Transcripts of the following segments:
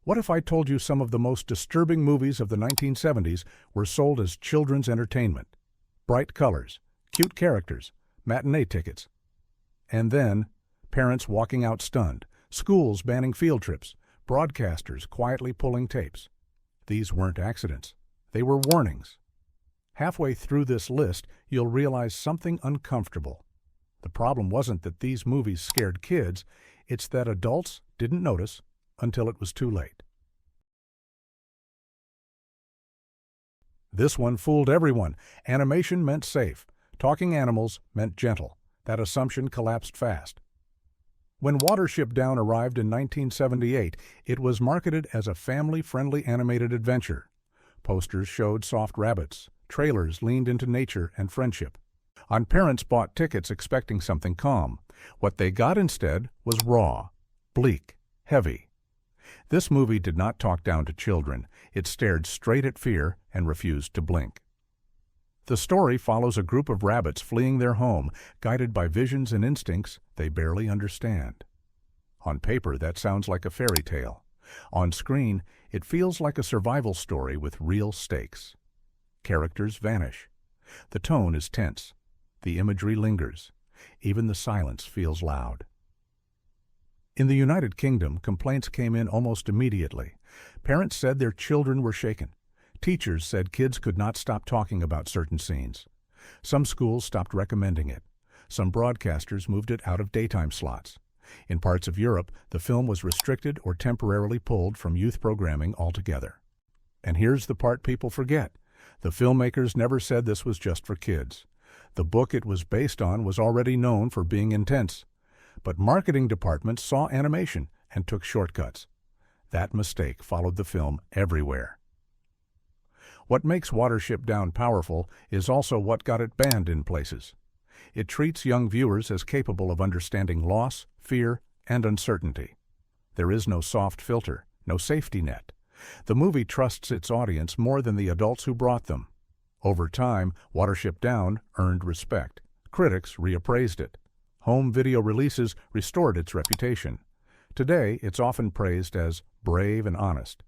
What if I told you some of the most disturbing movies of the 1970s were sold as children's entertainment? Bright colors, cute characters, matinee tickets. And then, parents walking out stunned, schools banning field trips, broadcasters quietly pulling tapes. These weren't accidents. They were warnings. Halfway through this list, you'll realize something uncomfortable. The problem wasn't that these movies scared kids, it's that adults didn't notice until it was too late. This one fooled everyone. Animation meant safe. Talking animals meant gentle. That assumption collapsed fast. When Watership Down arrived in 1978, it was marketed as a family-friendly animated adventure. Posters showed soft rabbits. Trailers leaned into nature and friendship. Parents bought tickets expecting something calm. What they got instead was raw, bleak, heavy. This movie did not talk down to children. It stared straight at fear and refused to blink. The story follows a group of rabbits fleeing their home, guided by visions and instincts they barely understand. On paper, that sounds like a fairy tale. On screen, it feels like a survival story with real stakes. Characters vanish. The tone is tense. The imagery lingers. Even the silence feels loud. In the United Kingdom, complaints came in almost immediately. Parents said their children were shaken. Teachers said kids could not stop talking about certain scenes. Some schools stopped recommending it. Some broadcasters moved it out of daytime slots. In parts of Europe, the film was restricted or temporarily pulled from youth programming altogether. And here's the part people forget. The filmmakers never said this was just for kids. The book it was based on was already known for being intense. But marketing departments saw animation and took shortcuts. That mistake followed the film everywhere. What makes Watership Down powerful is also what got it banned in places. It treats young viewers as capable of understanding loss, fear, and uncertainty. There is no soft filter, no safety net. The movie trusts its audience more than the adults who brought them. Over time, Watership Down earned respect. Critics reappraised it. Home video releases restored its reputation. Today, it's often praised as brave and honest.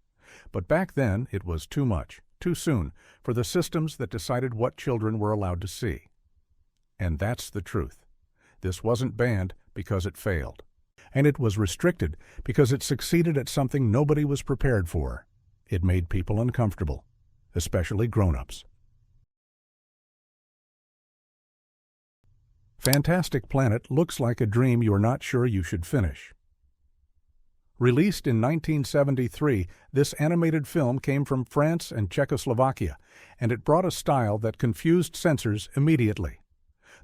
But back then, it was too much, too soon, for the systems that decided what children were allowed to see. And that's the truth. This wasn't banned because it failed. And it was restricted because it succeeded at something nobody was prepared for. It made people uncomfortable, especially grown-ups. Fantastic Planet looks like a dream you're not sure you should finish. Released in 1973, this animated film came from France and Czechoslovakia, and it brought a style that confused censors immediately.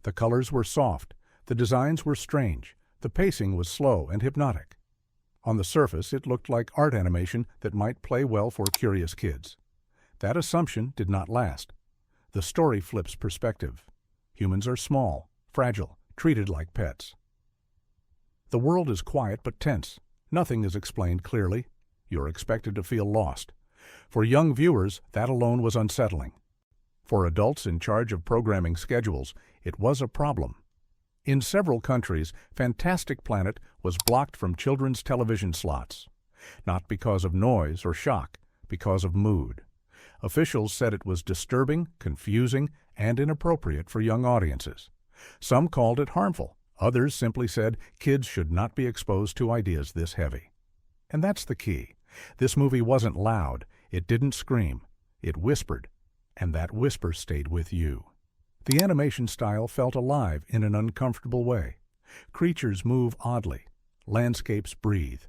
The colors were soft, the designs were strange, the pacing was slow and hypnotic. On the surface, it looked like art animation that might play well for curious kids. That assumption did not last. The story flips perspective. Humans are small, fragile, treated like pets. The world is quiet but tense. Nothing is explained clearly. You're expected to feel lost. For young viewers, that alone was unsettling. For adults in charge of programming schedules, it was a problem. In several countries, Fantastic Planet was blocked from children's television slots. Not because of noise or shock, because of mood. Officials said it was disturbing, confusing, and inappropriate for young audiences. Some called it harmful. Others simply said kids should not be exposed to ideas this heavy. And that's the key. This movie wasn't loud. It didn't scream. It whispered. And that whisper stayed with you. The animation style felt alive in an uncomfortable way. Creatures move oddly. Landscapes breathe.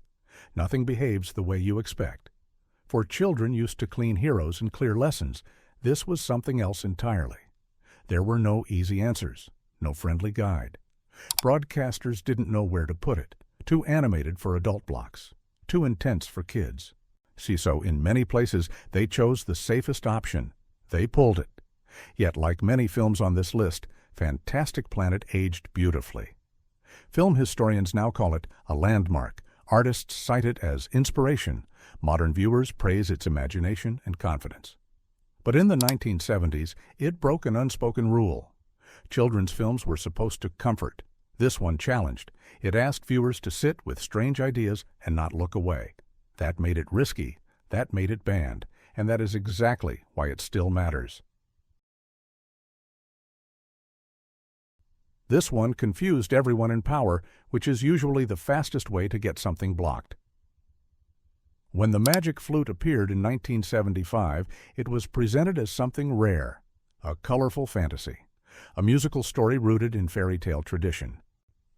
Nothing behaves the way you expect. For children used to clean heroes and clear lessons, this was something else entirely. There were no easy answers, no friendly guide. Broadcasters didn't know where to put it. Too animated for adult blocks. Too intense for kids. So in many places, they chose the safest option. They pulled it. Yet, like many films on this list, Fantastic Planet aged beautifully. Film historians now call it a landmark. Artists cite it as inspiration. Modern viewers praise its imagination and confidence. But in the 1970s, it broke an unspoken rule. Children's films were supposed to comfort. This one challenged. It asked viewers to sit with strange ideas and not look away. That made it risky, that made it banned, and that is exactly why it still matters. This one confused everyone in power, which is usually the fastest way to get something blocked. When the Magic Flute appeared in 1975, it was presented as something rare, a colorful fantasy, a musical story rooted in fairy tale tradition,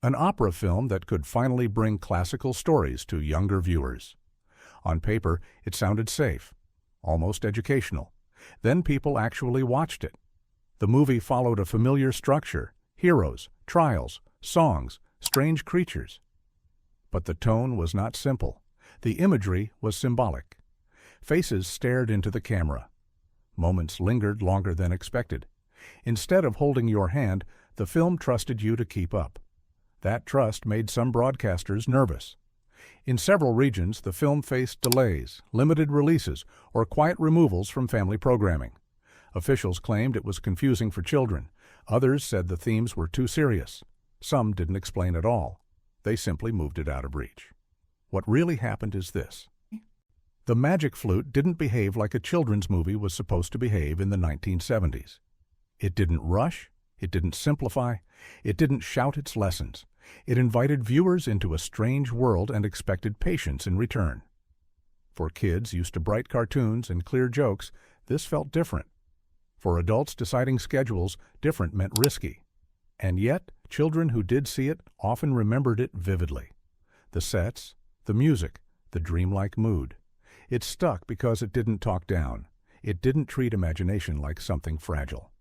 an opera film that could finally bring classical stories to younger viewers. On paper, it sounded safe, almost educational. Then people actually watched it. The movie followed a familiar structure: heroes, trials, songs, strange creatures. But the tone was not simple. The imagery was symbolic. Faces stared into the camera. Moments lingered longer than expected. Instead of holding your hand, the film trusted you to keep up. That trust made some broadcasters nervous. In several regions, the film faced delays, limited releases, or quiet removals from family programming. Officials claimed it was confusing for children. Others said the themes were too serious. Some didn't explain at all. They simply moved it out of reach. What really happened is this. The Magic Flute didn't behave like a children's movie was supposed to behave in the 1970s. It didn't rush, it didn't simplify, it didn't shout its lessons. It invited viewers into a strange world and expected patience in return. For kids used to bright cartoons and clear jokes, this felt different. For adults deciding schedules, different meant risky. And yet, children who did see it often remembered it vividly. The sets, the music, the dreamlike mood. It stuck because it didn't talk down. It didn't treat imagination like something fragile.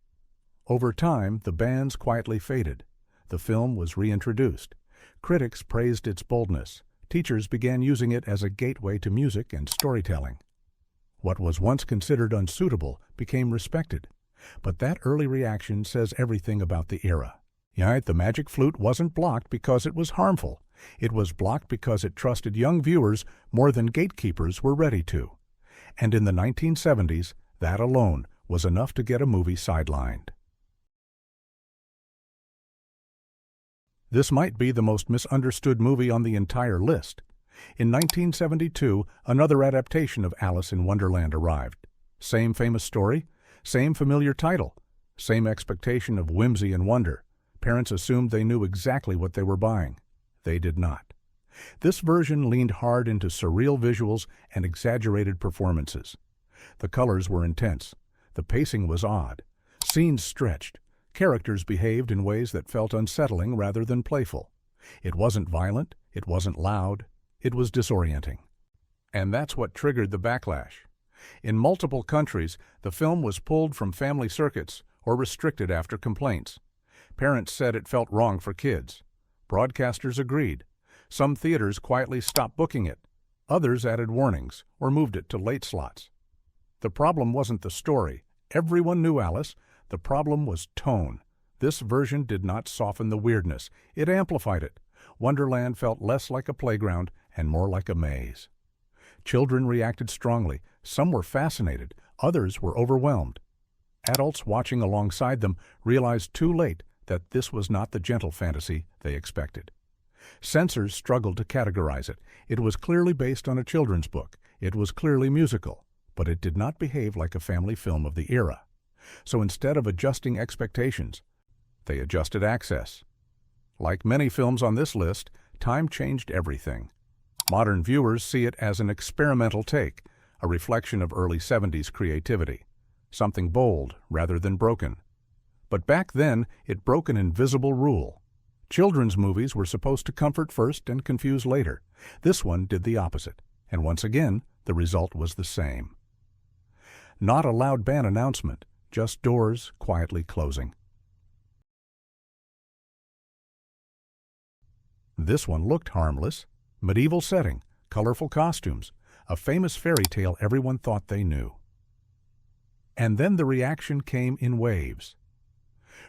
Over time, the bans quietly faded. The film was reintroduced. Critics praised its boldness. Teachers began using it as a gateway to music and storytelling. What was once considered unsuitable became respected. But that early reaction says everything about the era. Yet the Magic Flute wasn't blocked because it was harmful. It was blocked because it trusted young viewers more than gatekeepers were ready to. And in the 1970s, that alone was enough to get a movie sidelined. This might be the most misunderstood movie on the entire list. In 1972, another adaptation of Alice in Wonderland arrived. Same famous story, same familiar title, same expectation of whimsy and wonder. Parents assumed they knew exactly what they were buying. They did not. This version leaned hard into surreal visuals and exaggerated performances. The colors were intense. The pacing was odd. Scenes stretched. Characters behaved in ways that felt unsettling rather than playful. It wasn't violent. It wasn't loud. It was disorienting. And that's what triggered the backlash. In multiple countries, the film was pulled from family circuits or restricted after complaints. Parents said it felt wrong for kids. Broadcasters agreed. Some theaters quietly stopped booking it. Others added warnings or moved it to late slots. The problem wasn't the story. Everyone knew Alice. The problem was tone. This version did not soften the weirdness. It amplified it. Wonderland felt less like a playground and more like a maze. Children reacted strongly. Some were fascinated. Others were overwhelmed. Adults watching alongside them realized too late that this was not the gentle fantasy they expected. Censors struggled to categorize it. It was clearly based on a children's book. It was clearly musical, but it did not behave like a family film of the era. So instead of adjusting expectations, they adjusted access. Like many films on this list, time changed everything. Modern viewers see it as an experimental take, a reflection of early 70s creativity, something bold rather than broken. But back then, it broke an invisible rule. Children's movies were supposed to comfort first and confuse later. This one did the opposite, and once again, the result was the same. Not a loud ban announcement, just doors quietly closing. This one looked harmless. Medieval setting, colorful costumes, a famous fairy tale everyone thought they knew. And then the reaction came in waves.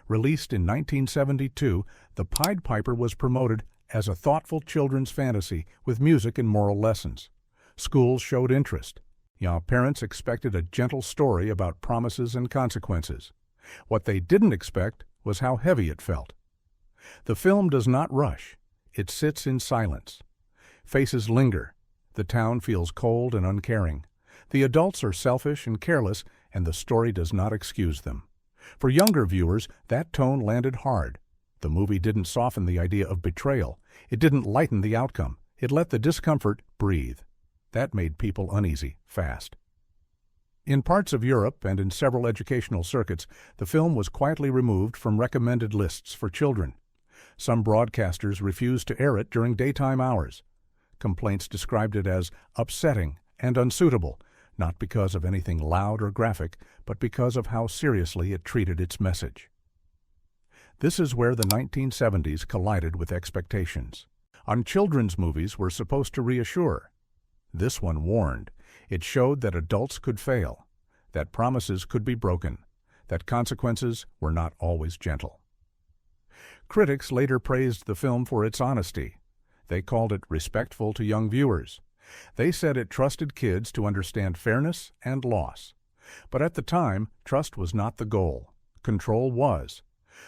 Released in 1972, The Pied Piper was promoted as a thoughtful children's fantasy with music and moral lessons. Schools showed interest. Parents expected a gentle story about promises and consequences. What they didn't expect was how heavy it felt. The film does not rush. It sits in silence. Faces linger. The town feels cold and uncaring. The adults are selfish and careless, and the story does not excuse them. For younger viewers, that tone landed hard. The movie didn't soften the idea of betrayal. It didn't lighten the outcome. It let the discomfort breathe. That made people uneasy fast. In parts of Europe and in several educational circuits, the film was quietly removed from recommended lists for children. Some broadcasters refused to air it during daytime hours. Complaints described it as upsetting and unsuitable, not because of anything loud or graphic, but because of how seriously it treated its message. This is where the 1970s collided with expectations. Children's movies were supposed to reassure. This one warned. It showed that adults could fail, that promises could be broken, that consequences were not always gentle. Critics later praised the film for its honesty. They called it respectful to young viewers. They said it trusted kids to understand fairness and loss. But at the time, trust was not the goal. Control was.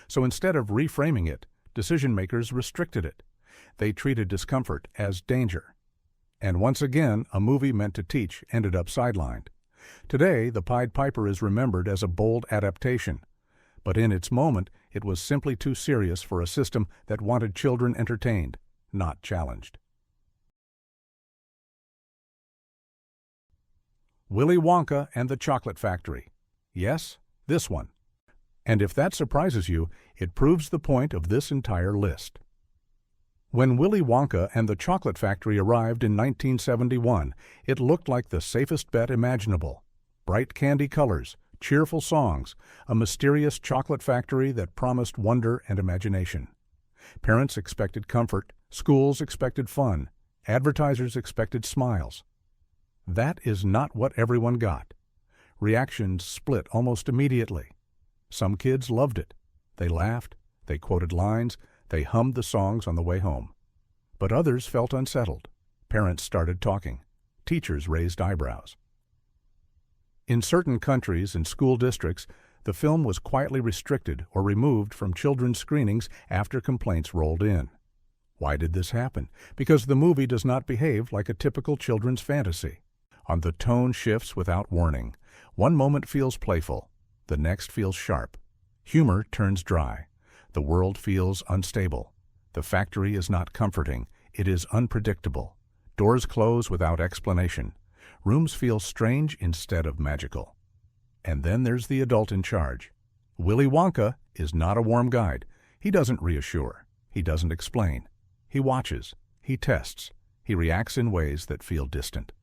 So instead of reframing it, decision-makers restricted it. They treated discomfort as danger. And once again, a movie meant to teach ended up sidelined. Today, The Pied Piper is remembered as a bold adaptation. But in its moment, it was simply too serious for a system that wanted children entertained, not challenged. Willy Wonka and the Chocolate Factory. Yes, this one. And if that surprises you, it proves the point of this entire list. When Willy Wonka and the Chocolate Factory arrived in 1971, it looked like the safest bet imaginable. Bright candy colors, cheerful songs, a mysterious chocolate factory that promised wonder and imagination. Parents expected comfort, schools expected fun, advertisers expected smiles. That is not what everyone got. Reactions split almost immediately. Some kids loved it. They laughed, they quoted lines, they hummed the songs on the way home. But others felt unsettled. Parents started talking. Teachers raised eyebrows. In certain countries and school districts, the film was quietly restricted or removed from children's screenings after complaints rolled in. Why did this happen? Because the movie does not behave like a typical children's fantasy. The tone shifts without warning. One moment feels playful. The next feels sharp. Humor turns dry. The world feels unstable. The factory is not comforting. It is unpredictable. Doors close without explanation. Rooms feel strange instead of magical. And then there's the adult in charge. Willy Wonka is not a warm guide. He doesn't reassure. He doesn't explain. He watches. He tests. He reacts in ways that feel distant.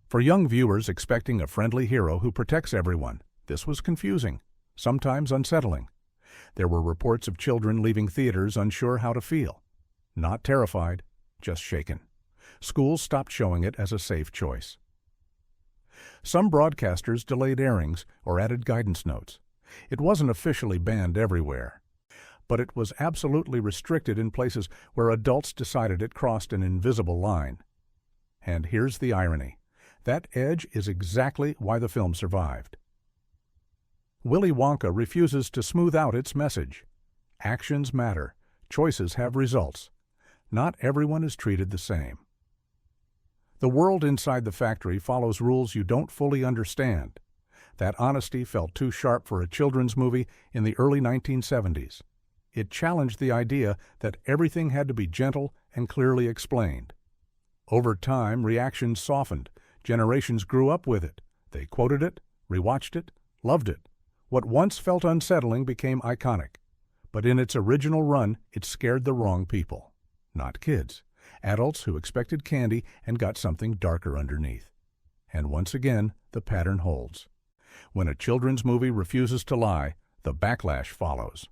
For young viewers expecting a friendly hero who protects everyone, this was confusing, sometimes unsettling. There were reports of children leaving theaters unsure how to feel. Not terrified, just shaken. Schools stopped showing it as a safe choice. Some broadcasters delayed airings or added guidance notes. It wasn't officially banned everywhere, but it was absolutely restricted in places where adults decided it crossed an invisible line. And here's the irony. That edge is exactly why the film survived. Willy Wonka refuses to smooth out its message. Actions matter. Choices have results. Not everyone is treated the same. The world inside the factory follows rules you don't fully understand. That honesty felt too sharp for a children's movie in the early 1970s. It challenged the idea that everything had to be gentle and clearly explained. Over time, reactions softened. Generations grew up with it. They quoted it, rewatched it, loved it. What once felt unsettling became iconic. But in its original run, it scared the wrong people. Not kids. Adults who expected candy and got something darker underneath. And once again, the pattern holds. When a children's movie refuses to lie, the backlash follows.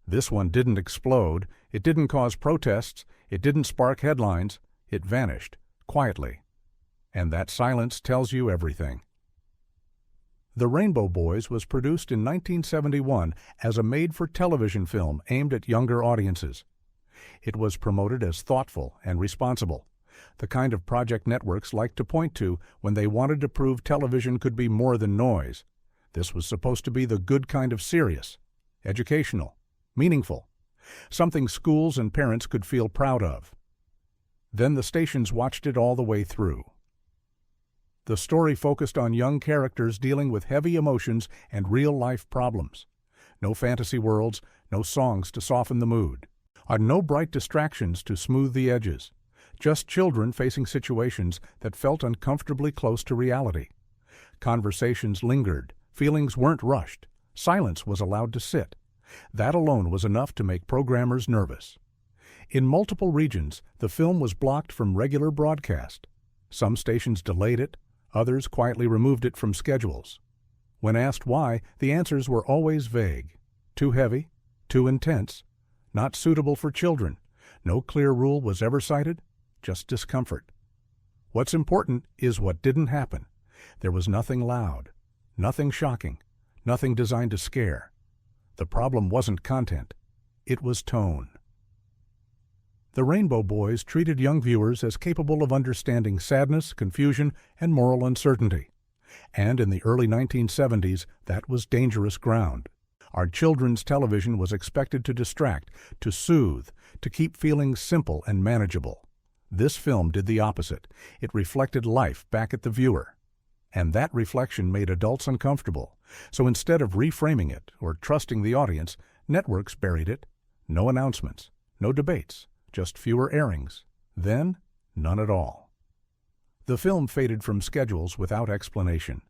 This one didn't explode, it didn't cause protests, it didn't spark headlines, it vanished, quietly. And that silence tells you everything. The Rainbow Boys was produced in 1971 as a made-for-television film aimed at younger audiences. It was promoted as thoughtful and responsible, the kind of project networks liked to point to when they wanted to prove television could be more than noise. This was supposed to be the good kind of serious, educational, meaningful. something schools and parents could feel proud of. Then the stations watched it all the way through. The story focused on young characters dealing with heavy emotions and real-life problems. No fantasy worlds, no songs to soften the mood, and no bright distractions to smooth the edges. Just children facing situations that felt uncomfortably close to reality. Conversations lingered, feelings weren't rushed, silence was allowed to sit. That alone was enough to make programmers nervous. In multiple regions, the film was blocked from regular broadcast. Some stations delayed it, others quietly removed it from schedules. When asked why, the answers were always vague. Too heavy, too intense, not suitable for children. No clear rule was ever cited, just discomfort. What's important is what didn't happen. There was nothing loud, nothing shocking, nothing designed to scare. The problem wasn't content, it was tone. The Rainbow Boys treated young viewers as capable of understanding sadness, confusion, and moral uncertainty. And in the early 1970s, that was dangerous ground. Our children's television was expected to distract, to soothe, to keep feelings simple and manageable. This film did the opposite. It reflected life back at the viewer. And that reflection made adults uncomfortable. So instead of reframing it or trusting the audience, networks buried it. No announcements, no debates, just fewer airings. Then, none at all. The film faded from schedules without explanation.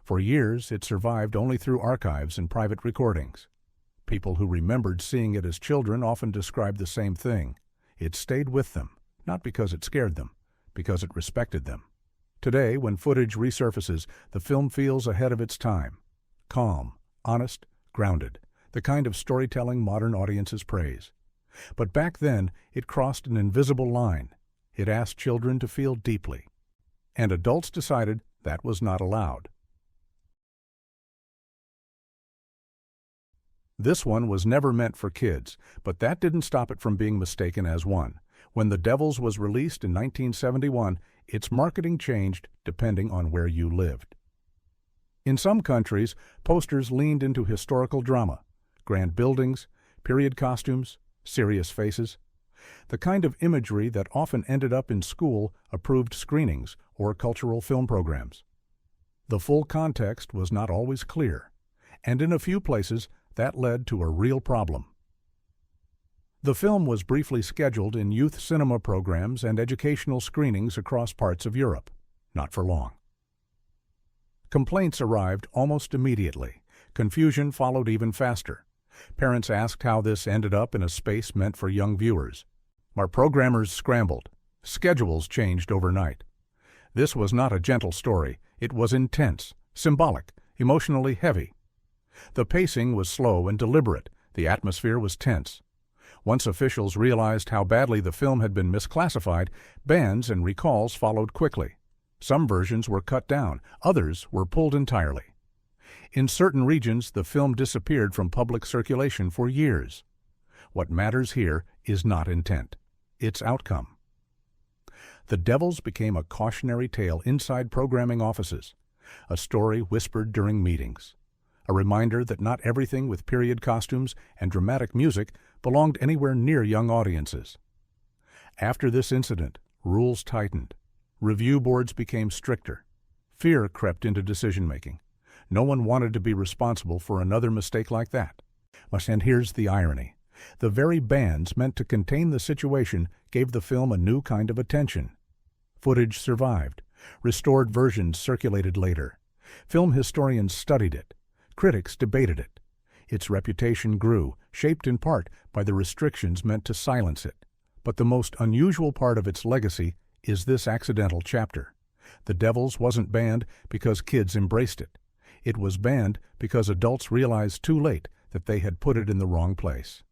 For years, it survived only through archives and private recordings. People who remembered seeing it as children often described the same thing. It stayed with them, not because it scared them, because it respected them. Today, when footage resurfaces, the film feels ahead of its time. Calm, honest, grounded, the kind of storytelling modern audiences praise. But back then, it crossed an invisible line. It asked children to feel deeply. And adults decided that was not allowed. This one was never meant for kids, but that didn't stop it from being mistaken as one. When The Devils was released in 1971, its marketing changed depending on where you lived. In some countries, posters leaned into historical drama, grand buildings, period costumes, serious faces. The kind of imagery that often ended up in school-approved screenings or cultural film programs. The full context was not always clear, and in a few places, that led to a real problem. The film was briefly scheduled in youth cinema programs and educational screenings across parts of Europe. Not for long. Complaints arrived almost immediately. Confusion followed even faster. Parents asked how this ended up in a space meant for young viewers. Our programmers scrambled. Schedules changed overnight. This was not a gentle story. It was intense, symbolic, emotionally heavy. The pacing was slow and deliberate. The atmosphere was tense. Once officials realized how badly the film had been misclassified, bans and recalls followed quickly. Some versions were cut down, others were pulled entirely. In certain regions, the film disappeared from public circulation for years. What matters here is not intent, it's outcome. The Devils became a cautionary tale inside programming offices, a story whispered during meetings. A reminder that not everything with period costumes and dramatic music belonged anywhere near young audiences. After this incident, rules tightened. Review boards became stricter. Fear crept into decision-making. No one wanted to be responsible for another mistake like that. And here's the irony. The very bans meant to contain the situation gave the film a new kind of attention. Footage survived. Restored versions circulated later. Film historians studied it. Critics debated it. Its reputation grew, shaped in part by the restrictions meant to silence it. But the most unusual part of its legacy is this accidental chapter. The Devils wasn't banned because kids embraced it. It was banned because adults realized too late that they had put it in the wrong place.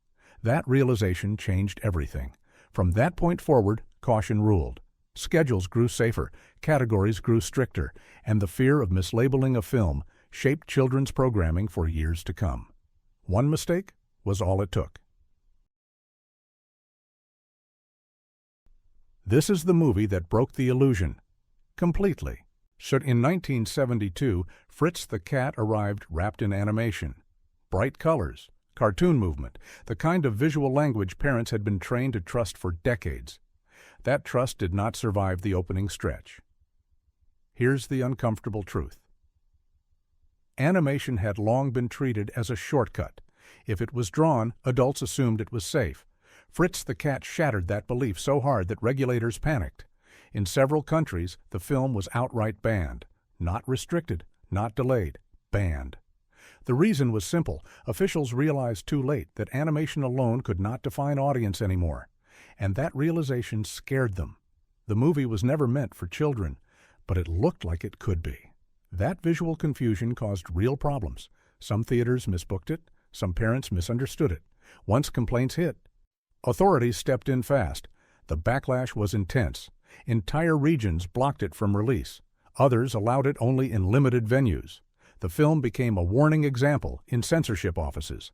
That realization changed everything. From that point forward, caution ruled. Schedules grew safer, categories grew stricter, and the fear of mislabeling a film shaped children's programming for years to come. One mistake was all it took. This is the movie that broke the illusion. Completely. In 1972, Fritz the Cat arrived wrapped in animation. Bright colors, cartoon movement, the kind of visual language parents had been trained to trust for decades. That trust did not survive the opening stretch. Here's the uncomfortable truth. Animation had long been treated as a shortcut. If it was drawn, adults assumed it was safe. Fritz the Cat shattered that belief so hard that regulators panicked. In several countries, the film was outright banned. Not restricted, not delayed, banned. The reason was simple. Officials realized too late that animation alone could not define audience anymore. And that realization scared them. The movie was never meant for children, but it looked like it could be. That visual confusion caused real problems. Some theaters misbooked it, some parents misunderstood it. Once complaints hit, authorities stepped in fast. The backlash was intense. Entire regions blocked it from release. Others allowed it only in limited venues. The film became a warning example in censorship offices.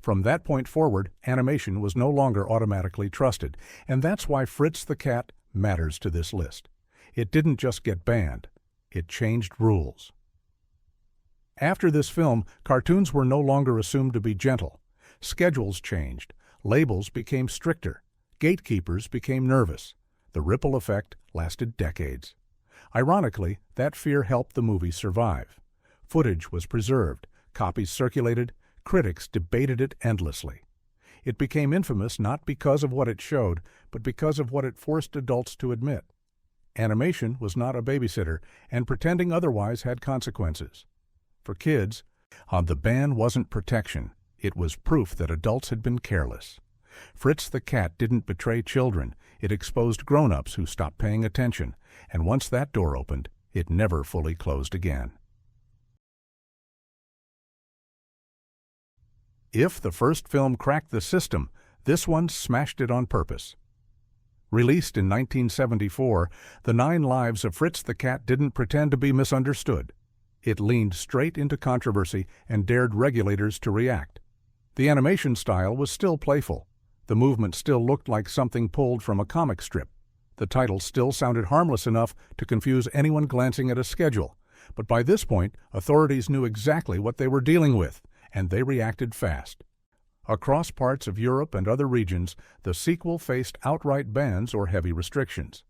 From that point forward, animation was no longer automatically trusted, and that's why Fritz the Cat matters to this list. It didn't just get banned, it changed rules. After this film, cartoons were no longer assumed to be gentle. Schedules changed, labels became stricter, gatekeepers became nervous. The ripple effect lasted decades. Ironically, that fear helped the movie survive. Footage was preserved, copies circulated, critics debated it endlessly. It became infamous not because of what it showed, but because of what it forced adults to admit. Animation was not a babysitter, and pretending otherwise had consequences. For kids, the ban wasn't protection. It was proof that adults had been careless. Fritz the Cat didn't betray children. It exposed grown-ups who stopped paying attention, and once that door opened, it never fully closed again. If the first film cracked the system, this one smashed it on purpose. Released in 1974, The 9 Lives of Fritz the Cat didn't pretend to be misunderstood. It leaned straight into controversy and dared regulators to react. The animation style was still playful. The movement still looked like something pulled from a comic strip. The title still sounded harmless enough to confuse anyone glancing at a schedule. But by this point, authorities knew exactly what they were dealing with, and they reacted fast. Across parts of Europe and other regions, the sequel faced outright bans or heavy restrictions.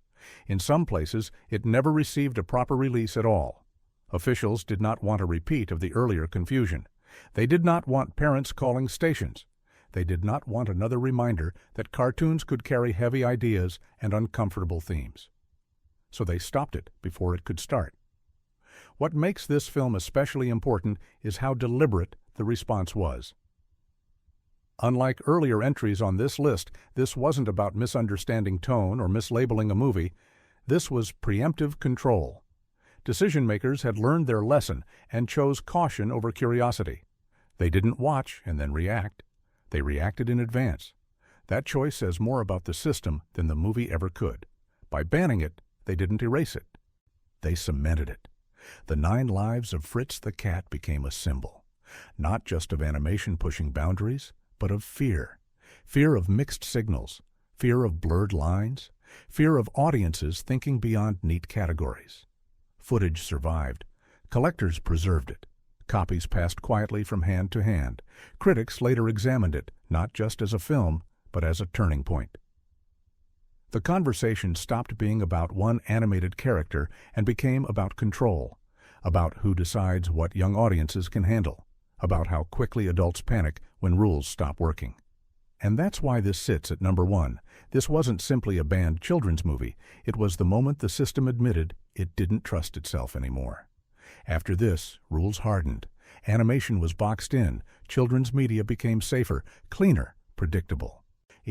In some places, it never received a proper release at all. Officials did not want a repeat of the earlier confusion. They did not want parents calling stations. They did not want another reminder that cartoons could carry heavy ideas and uncomfortable themes. So they stopped it before it could start. What makes this film especially important is how deliberate the response was. Unlike earlier entries on this list, this wasn't about misunderstanding tone or mislabeling a movie. This was preemptive control. Decision-makers had learned their lesson and chose caution over curiosity. They didn't watch and then react. They reacted in advance. That choice says more about the system than the movie ever could. By banning it, they didn't erase it. They cemented it. The 9 Lives of Fritz the Cat became a symbol, not just of animation pushing boundaries, but of fear. Fear of mixed signals, fear of blurred lines, fear of audiences thinking beyond neat categories. Footage survived. Collectors preserved it. Copies passed quietly from hand to hand. Critics later examined it, not just as a film, but as a turning point. The conversation stopped being about one animated character and became about control, about who decides what young audiences can handle, about how quickly adults panic when rules stop working. And that's why this sits at number 1. This wasn't simply a banned children's movie. It was the moment the system admitted it didn't trust itself anymore. After this, rules hardened. Animation was boxed in. Children's media became safer, cleaner, predictable.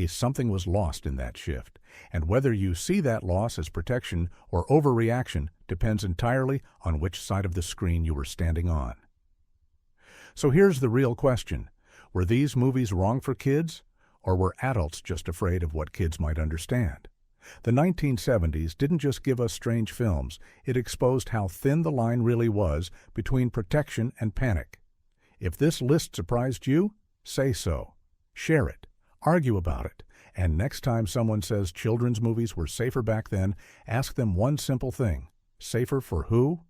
Something was lost in that shift, and whether you see that loss as protection or overreaction depends entirely on which side of the screen you were standing on. So here's the real question. Were these movies wrong for kids, or were adults just afraid of what kids might understand? The 1970s didn't just give us strange films, it exposed how thin the line really was between protection and panic. If this list surprised you, say so. Share it. Argue about it. And next time someone says children's movies were safer back then, ask them one simple thing. Safer for who?